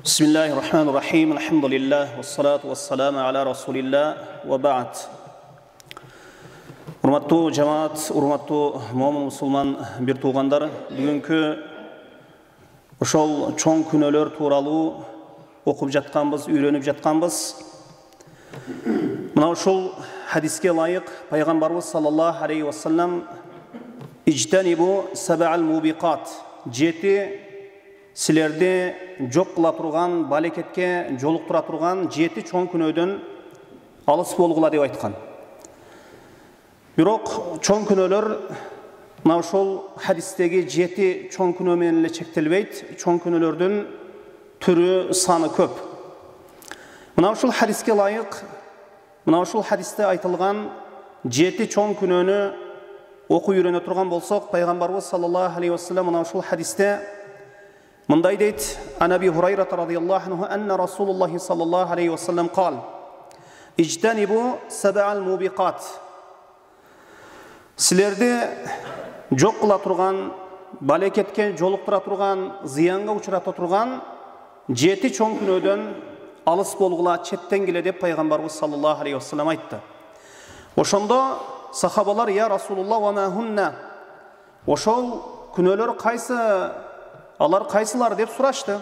Bismillahirrahmanirrahim. Alhamdulillah. Wassalatu wassalamu ala Rasulillah. Wa ba'd. Урматтуу жамаат, урматтуу момун мусулман бир туугандар, бүгүнкү ошол чоң күнөөлөр тууралуу окуп жатканбыз, үйрөнүп жатканбыз. Мына ошол хадиске ылайык пайгамбарыбыз саллаллаху алейхи ва саллям ижтанибу саб'ал мубиқат, жети силерди жок кыла турган, балекетке жолуктура турган жети чоң күнөөдөн алыс болгула деп айткан. Бирок чоң күнөөлөр мына ошол хадистеги жети чоң күнөө менен эле чектелбейт. Чоң күнөөлөрдүн түрү, саны көп. Мына ошол хадиске ылайык, мына ошол хадисте айтылган жети чоң күнөөнү окуп үйрөнө турган болсок, пайгамбарыбыз саллаллаху алейхи ва саллям мына ошол хадисте мындай дейт: Ан Аби Хурайра радийаллаху анху анна Расулуллахи саллаллаху алейхи ва саллям кал: Ижтанибу саб'ал мубиқат. Силерди жок кыла турган, балекетке жолуктура турган, зыянга учурата турган жети чоң күнөөдөн алыс болгула, четтен келе деп пайгамбарыбыз саллаллаху алейхи ва саллям айтты. Ошондо сахабалар: Я Расулуллах, ва ма хунна? Ошол күнөөлөр кайсы? Алар кайсылар деп сурашты.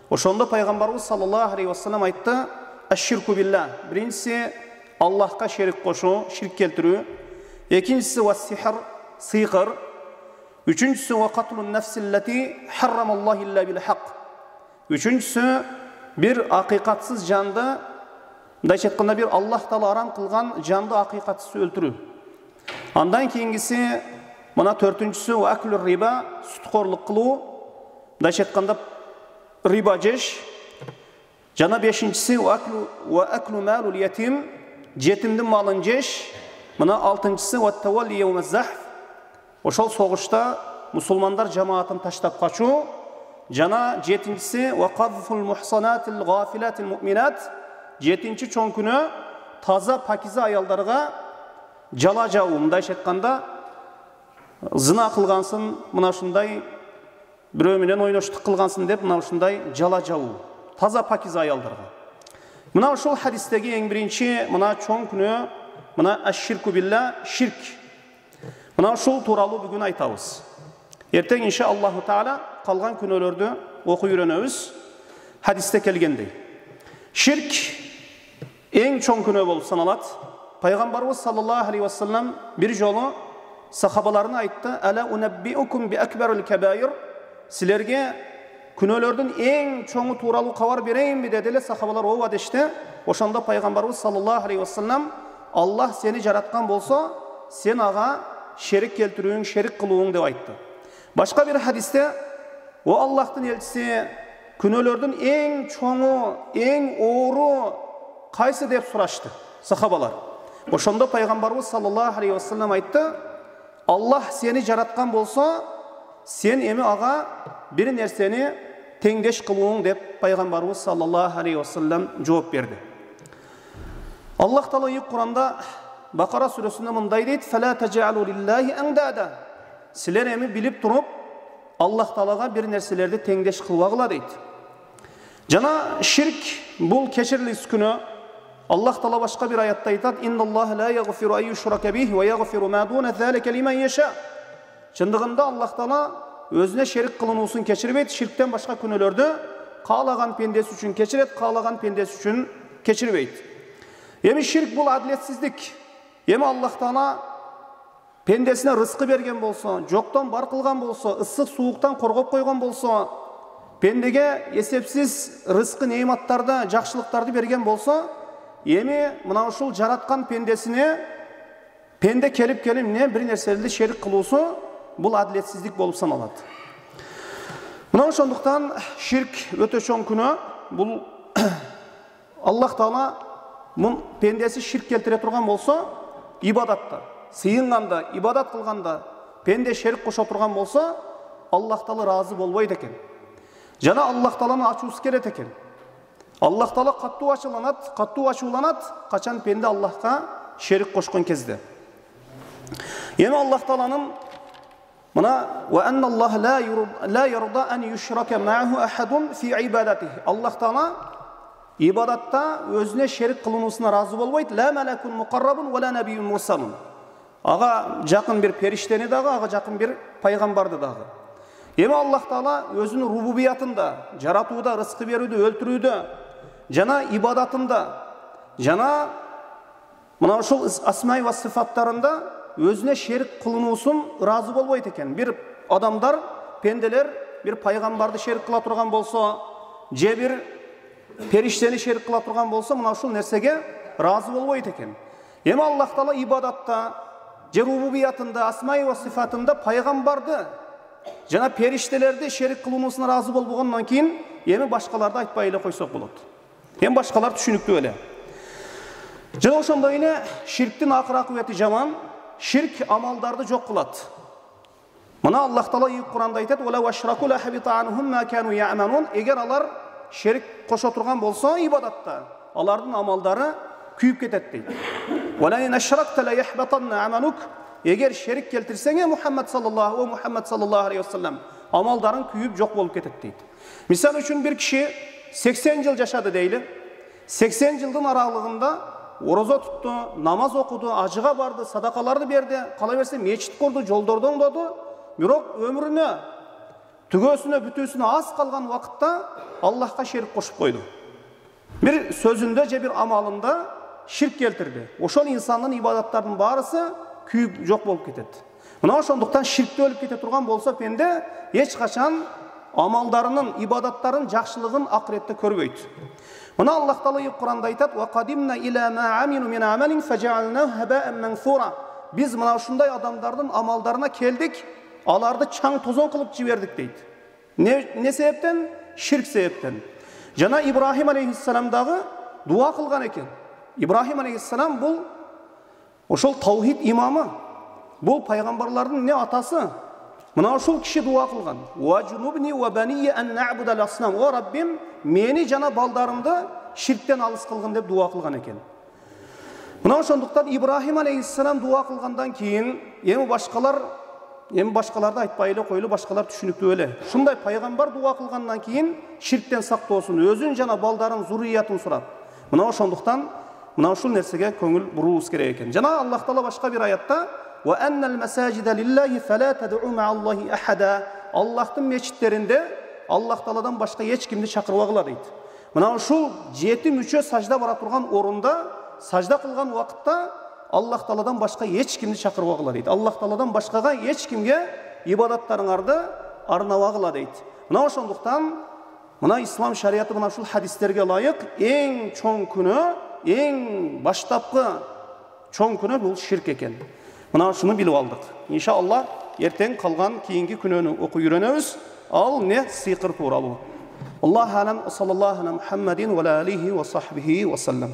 Ошондо пайгамбарыбыз саллаллаху алейхи ва саллям айтты: Аш-ширку билла. Биринчиси Аллахка шерик кошуу, ширк келтирүү. Экинчиси вас-сихр, сыйкыр. Үчүнчүсү ва катлун нафсиллати харрамаллаху илля бил хак. Үчүнчүсү бир акыйкатсыз жанды, мындайча айтканда бир Аллах таала арам кылган жанды акыйкатсыз өлтүрүү. Андан кийингиси мына төртүнчүсү ва аклур риба, суткорлук кылуу, мындайча айтканда риба жеш. Жана бешинчиси ва аклу малул ятим, жетимдин малын жеш. Мына алтынчысы ва тавалли яумаз захф, ошол согушта мусулмандар жамаатын таштап качуу. Жана жетинчиси ва кадфул мухсанатил гафилатил муъминат, жетинчи чоң күнөө таза пакиза аялдарга жала жабуу, мындайча айтканда зына кылгансың, мына ушундай бирөө менен ойноштук кылгансың деп мына ушундай жала жабуу, таза пакиза аялдарга. Мына ошол хадистеги эң биринчи мына чоң күнөө, мына аш-ширку билла, ширк. Мына ошол тууралуу бүгүн айтабыз. Эртең иншаллаху таала калган күнөөлөрдү окуп үйрөнөбүз. Хадисте келгендей, ширк эң чоң күнөө болуп саналат. Пайгамбарыбыз саллаллаху алейхи ва саллям бир жолу сахабаларына айтты: Ала унаббиукум би акбарил кабаир. Силерге күнөөлөрдүн эң чоңу тууралуу кабар берейинби деди эле. Сахабалар ооба дешти. Ошондо пайгамбарыбыз саллаллаху алейхи ва саллям: Аллах сени жараткан болсо, сен ага шерик келтирүүң, шерик кылууң деп айтты. Башка бир хадисте: О Аллахтын элчиси, күнөөлөрдүн эң чоңу, эң оору кайсы деп сурашты сахабалар. Ошондо пайгамбарыбыз саллаллаху алейхи ва саллям айтты: Аллах сени жараткан болсо, сен эми ага бир нерсени теңдеш кылууң деп пайгамбарыбыз саллаллаху алейхи ва саллям жооп берди. Аллах таала Куранда Бакара сүрөсүндө мындай дейт: Фала таджалу лиллахи андада. Силер эми билип туруп Аллах таалага бир нерселерди теңдеш кылбагыла дейт. Жана ширк бул кечирилис күнөө. Аллах таала башка бир аятта айтат: Инналлаха ла ягфиру ан юшрака бихи ва ягфиру ма дуна залика лиман яша. Чындыгында Аллах таала өзүнө шерик кылынуусун кечирбейт. Ширктен башка күнөөлөрдү каалаган пендеси үчүн кечирет, каалаган пендеси үчүн кечирбейт. Эми ширк бул адилетсиздик. Эми Аллах таала пендесине рызкы берген болсо, жоктон бар кылган болсо, ысык сууктан коргоп койгон болсо, пендеге эсепсиз рызкы, неиматтарды, жакшылыктарды берген болсо, эми мына ушул жараткан пендесине пенде келип эмне бир нерселерди шерик кылуусу бул адилетсиздик болуп саналат. Мына ошондуктан ширк өтө чоң күнөө. Бул Аллах таала пендеси ширк келтире турган болсо, ибадатта, сыйынганда, ибадат кылганда пенде шерик кошо турган болсо, Аллах таала ыраазы болбойт экен. Жана Аллах тааланы ачуусу келет экен. Аллах таала каттуу ачууланат качан пенде Аллахка шерик кошкон кезде. Эми Аллах тааланын Мына ва анна Аллах ла ярда ан юшрака ма'аху ахадун фи ибадатихи. Аллах Таала ибадатта өзіне шерик кылынуусуна разы болбойт. Ла малакун муқаррабун ва ла набиyyun мурсалун. Ага жақын бір периштени дагы, ага жақын бір пайгамбарды дагы. Эми Аллах Таала өзүнүн рубубиятында, жаратууда, рызкы берүүдө, өлтүрүүдө, жана ибадатында, жана мына ушул асмай ва сифаттарында өзүнө шерик кылынуусун разы болбойт экен. Бир адамдар, пенделер бир пайгамбарды шерик кыла турган болсо, же бир периштени шерик кыла турган болсо, мына ушул нерсеге разы болбойт экен. Эми Аллах Таала ибадатта, же рубубиятында, асмай ва сифатында пайгамбарды жана периштелерди шерик кылынуусуна разы болбогондон кийин эми башкаларды айтпай эле койсок болот. Эми башкалар түшүнүктүү эле. Жана ошондой эле ширктин акыр акыбети жаман. Ширк амалдарды жок кылат. Мына Аллах Таала Кур'анда айтат: "Ва ла ашраку ла хабита анхум ма кану я'малун." Эгер алар ширк кошо турган болсо ибадатта, алардын амалдары күйүп кетет дейт. "Ва ла ин ашракта ла яхбатанна амалук." Эгер ширк келтирсең, Мухаммад саллаллаху алейхи ва саллям, амалдарың күйүп жок болуп кетет дейт. Мисал үчүн бир киши 80 жыл жашады дейли. 80 жылдын аралыгында ораза тутту, намаз окуду, ажыга барды, садакаларды берди, кала берсе мечит курду, жолдорду оңдоду. Бирок өмүрүнө, түгөсүнө, бүтүүсүнө аз калган убакытта Аллахка шерик кошуп койду. Бир сөзүндө же бир амалында ширк келтирди. Ошол инсандын ибадаттарынын баарысы күйүп жок болуп кетет. Мына ошондуктан ширкте өлүп кете турган болсо пенде эч качан амалдарынын, ибадаттарынын жакшылыгын акыретте көрбөйт. Мына Аллах Таала Кур'анда айтат: "Ва qadimna ila ma amilu min amalin faj'alnahu haba'an manthura." Биз мына ушундай адамдардын амалдарына келдик, аларды чаң тозон кылып жибердик дейт. Не себептен? Ширк себептен. Жана Ибрахим алейхиссалам дагы дуа кылган экен. Ибрахим алейхиссалам бул ошол таухид имамы, бул пайгамбарлардын не атасы. Мына ошол киши дуа кылган. "Ва junubni wa baniya an na'budal asnam." О Раббим, мени жана балдарымды ширктен алыс кылгын деп дуа кылган экен. Мына ошондуктан Ибрахим алейхиссалам дуа кылгандан кийин эми башкаларды айтпай эле койлу, башкалар түшүнүктүү эле. Ушундай пайгамбар дуа кылгандан кийин ширктен сактоосун, өзүн жана балдарын, зуриятын сурап. Мына ошондуктан мына ушул нерсеге көңүл буруубуз керек экен. Жана Аллах Таала башка бир аятта: "Ва аннал масажида лиллахи фала тад'у мa'аллахи ахада." Аллахтын мечиттеринде Аллах Тааладан башка эч кимди чакырбагыла дейт. Мына ушул 7 мүчө сажда бара турган орунда сажда кылган убакытта Аллах Тааладан башка эч кимди чакырбагыла дейт. Аллах Тааладан башкага эч кимге ибадаттарыңарды арнабагыла дейт. Мына ошондуктан мына ислам шариаты мына ушул хадистерге лайык эң чоң күнөө, эң баштапкы чоң күнөө бул ширк экен. Мына ушуну билип алдык. Иншаллах эртең калган кийинки күнөөнү окуп үйрөнөбүз. Ал не сыйкыр тууралуу. Аллаху алам, саллаллаху ала Мухаммадин ва алейхи ва сахбихи ва саллам.